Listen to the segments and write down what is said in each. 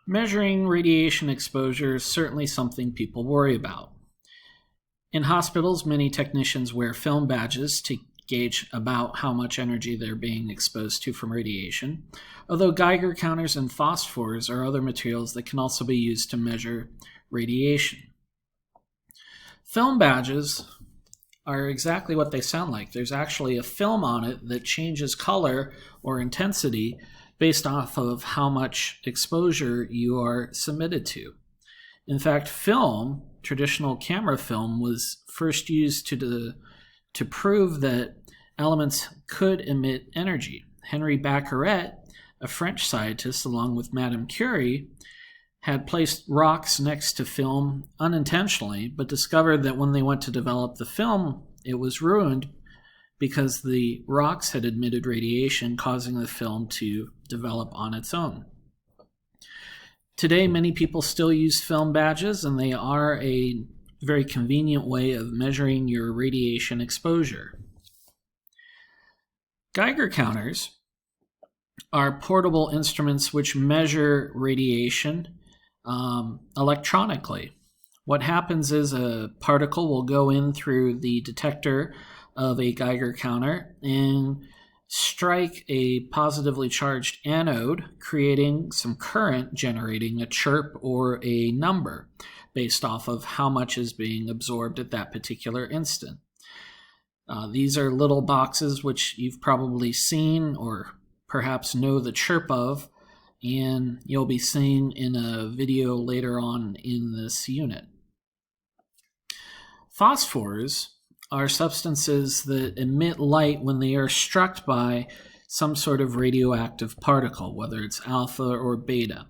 Measuring radiation exposure is certainly something people worry about. In hospitals, many technicians wear film badges to gauge about how much energy they're being exposed to from radiation, although Geiger counters and phosphors are other materials that can also be used to measure radiation. Film badges are exactly what they sound like. There's actually a film on it that changes color or intensity based off of how much exposure you are submitted to. In fact, film, traditional camera film, was first used to prove that elements could emit energy. Henri Becquerel, a French scientist, along with Madame Curie, had placed rocks next to film unintentionally, but discovered that when they went to develop the film, it was ruined because the rocks had emitted radiation, causing the film to develop on its own. Today, many people still use film badges, and they are a very convenient way of measuring your radiation exposure. Geiger counters are portable instruments which measure radiation electronically. What happens is a particle will go in through the detector of a Geiger counter and strike a positively charged anode, creating some current, generating a chirp or a number based off of how much is being absorbed at that particular instant. These are little boxes which you've probably seen or perhaps know the chirp of, and you'll be seeing in a video later on in this unit. Phosphors are substances that emit light when they are struck by some sort of radioactive particle, whether it's alpha or beta.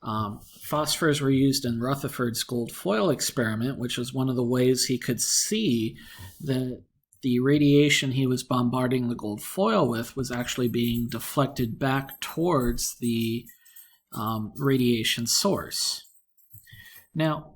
Phosphors were used in Rutherford's gold foil experiment, which was one of the ways he could see that the radiation he was bombarding the gold foil with was actually being deflected back towards the radiation source. Now,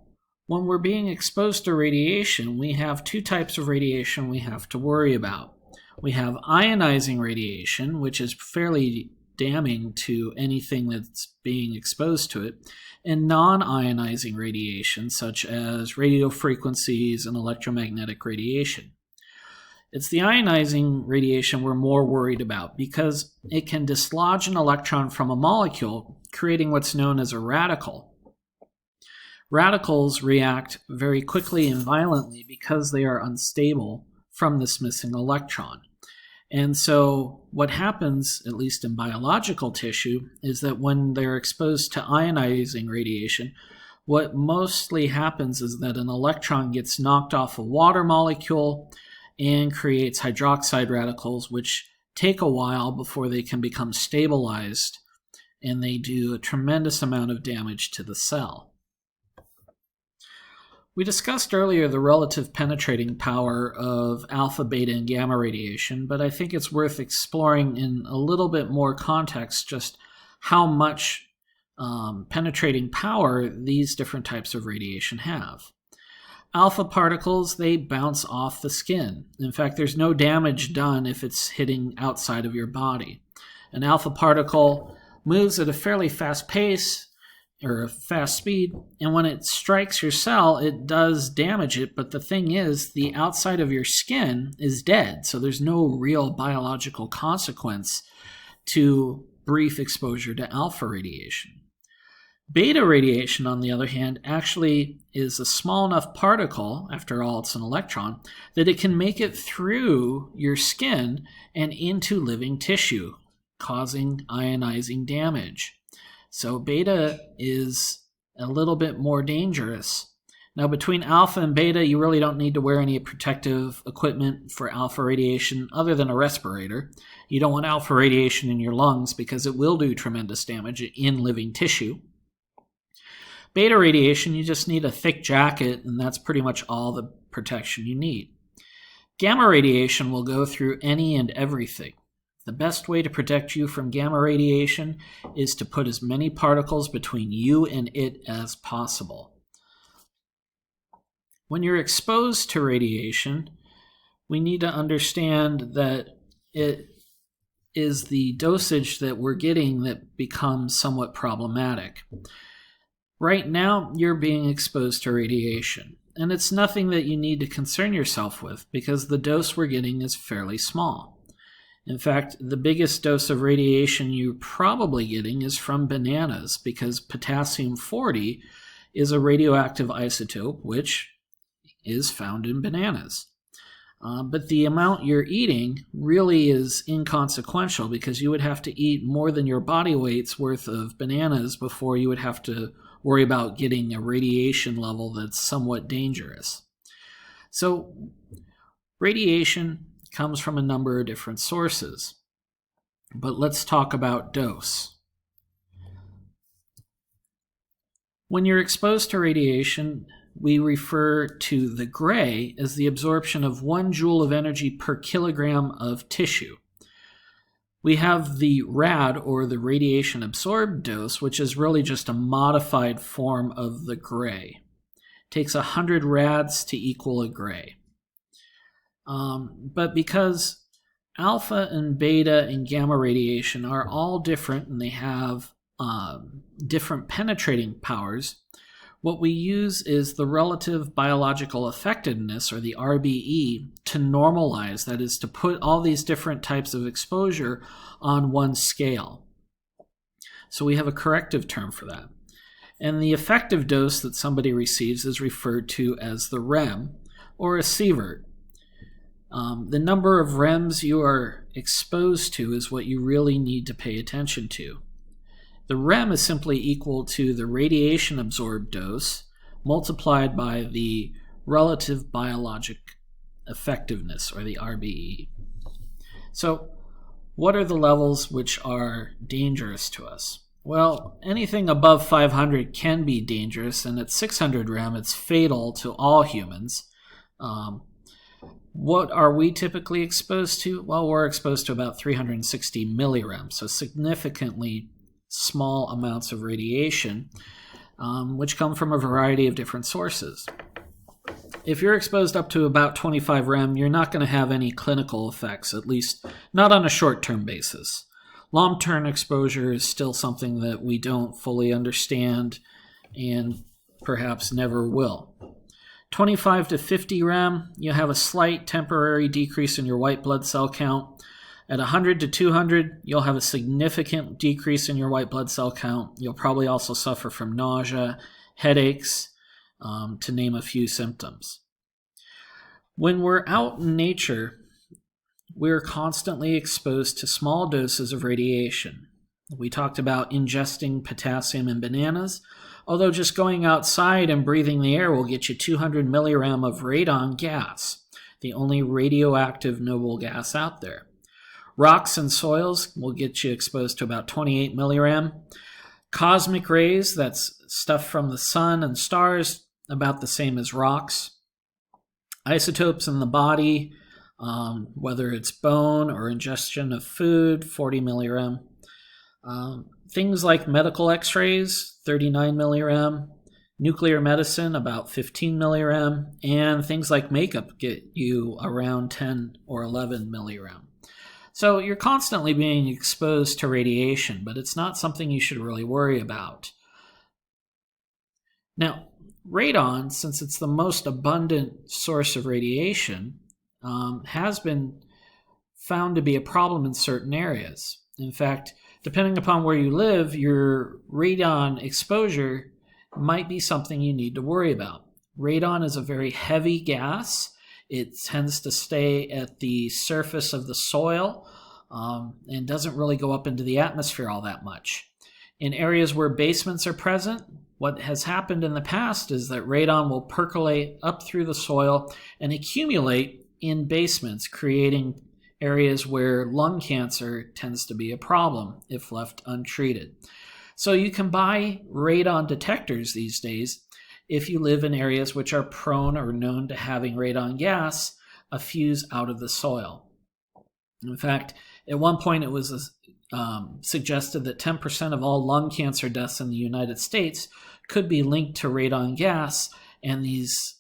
when we're being exposed to radiation, we have two types of radiation we have to worry about. We have ionizing radiation, which is fairly damning to anything that's being exposed to it, and non-ionizing radiation, such as radio frequencies and electromagnetic radiation. It's the ionizing radiation we're more worried about because it can dislodge an electron from a molecule, creating what's known as a radical. Radicals react very quickly and violently because they are unstable from this missing electron. And so what happens, at least in biological tissue, is that when they're exposed to ionizing radiation, what mostly happens is that an electron gets knocked off a water molecule and creates hydroxide radicals, which take a while before they can become stabilized, and they do a tremendous amount of damage to the cell. We discussed earlier the relative penetrating power of alpha, beta, and gamma radiation, but I think it's worth exploring in a little bit more context just how much penetrating power these different types of radiation have. Alpha particles, they bounce off the skin. In fact, there's no damage done if it's hitting outside of your body. An alpha particle moves at a fairly fast pace, or a fast speed, and when it strikes your cell, it does damage it, but the thing is, the outside of your skin is dead, so there's no real biological consequence to brief exposure to alpha radiation. Beta radiation, on the other hand, actually is a small enough particle, after all it's an electron, that it can make it through your skin and into living tissue, causing ionizing damage. So beta is a little bit more dangerous. Now, between alpha and beta, you really don't need to wear any protective equipment for alpha radiation other than a respirator. You don't want alpha radiation in your lungs because it will do tremendous damage in living tissue. Beta radiation, you just need a thick jacket, and that's pretty much all the protection you need. Gamma radiation will go through any and everything. The best way to protect you from gamma radiation is to put as many particles between you and it as possible. When you're exposed to radiation, we need to understand that it is the dosage that we're getting that becomes somewhat problematic. Right now, you're being exposed to radiation, and it's nothing that you need to concern yourself with because the dose we're getting is fairly small. In fact, the biggest dose of radiation you're probably getting is from bananas because potassium-40 is a radioactive isotope which is found in bananas. But the amount you're eating really is inconsequential because you would have to eat more than your body weight's worth of bananas before you would have to worry about getting a radiation level that's somewhat dangerous. So radiation comes from a number of different sources. But let's talk about dose. When you're exposed to radiation, we refer to the gray as the absorption of 1 joule of energy per kilogram of tissue. We have the rad, or the radiation absorbed dose, which is really just a modified form of the gray. It takes 100 rads to equal a gray. But because alpha and beta and gamma radiation are all different and they have different penetrating powers, what we use is the relative biological effectiveness, or the RBE, to normalize, that is, to put all these different types of exposure on one scale. So we have a corrective term for that. And the effective dose that somebody receives is referred to as the REM, or a sievert. The number of REMs you are exposed to is what you really need to pay attention to. The REM is simply equal to the radiation absorbed dose multiplied by the relative biologic effectiveness, or the RBE. So, what are the levels which are dangerous to us? Well, anything above 500 can be dangerous, and at 600 REM, it's fatal to all humans. What are we typically exposed to? Well, we're exposed to about 360 millirem, so significantly small amounts of radiation, which come from a variety of different sources. If you're exposed up to about 25 rem, you're not going to have any clinical effects, at least not on a short-term basis. Long-term exposure is still something that we don't fully understand and perhaps never will. 25 to 50 rem, you have a slight temporary decrease in your white blood cell count. At 100 to 200, you'll have a significant decrease in your white blood cell count. You'll probably also suffer from nausea, headaches, to name a few symptoms. When we're out in nature, we're constantly exposed to small doses of radiation. We talked about ingesting potassium in bananas, although just going outside and breathing the air will get you 200 millirem of radon gas, the only radioactive noble gas out there. Rocks and soils will get you exposed to about 28 millirem. Cosmic rays, that's stuff from the sun and stars, about the same as rocks. Isotopes in the body, whether it's bone or ingestion of food, 40 millirem. Things like medical x-rays, 39 millirem. Nuclear medicine, about 15 millirem. And things like makeup get you around 10 or 11 millirem. So you're constantly being exposed to radiation, but it's not something you should really worry about. Now, radon, since it's the most abundant source of radiation, has been found to be a problem in certain areas. In fact, depending upon where you live, your radon exposure might be something you need to worry about. Radon is a very heavy gas. It tends to stay at the surface of the soil and doesn't really go up into the atmosphere all that much. In areas where basements are present, what has happened in the past is that radon will percolate up through the soil and accumulate in basements, creating areas where lung cancer tends to be a problem if left untreated. So you can buy radon detectors these days if you live in areas which are prone or known to having radon gas effuse out of the soil. In fact, at one point it was suggested that 10% of all lung cancer deaths in the United States could be linked to radon gas, and these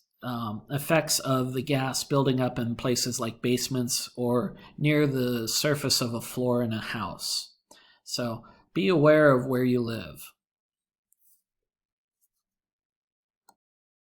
effects of the gas building up in places like basements or near the surface of a floor in a house. So be aware of where you live.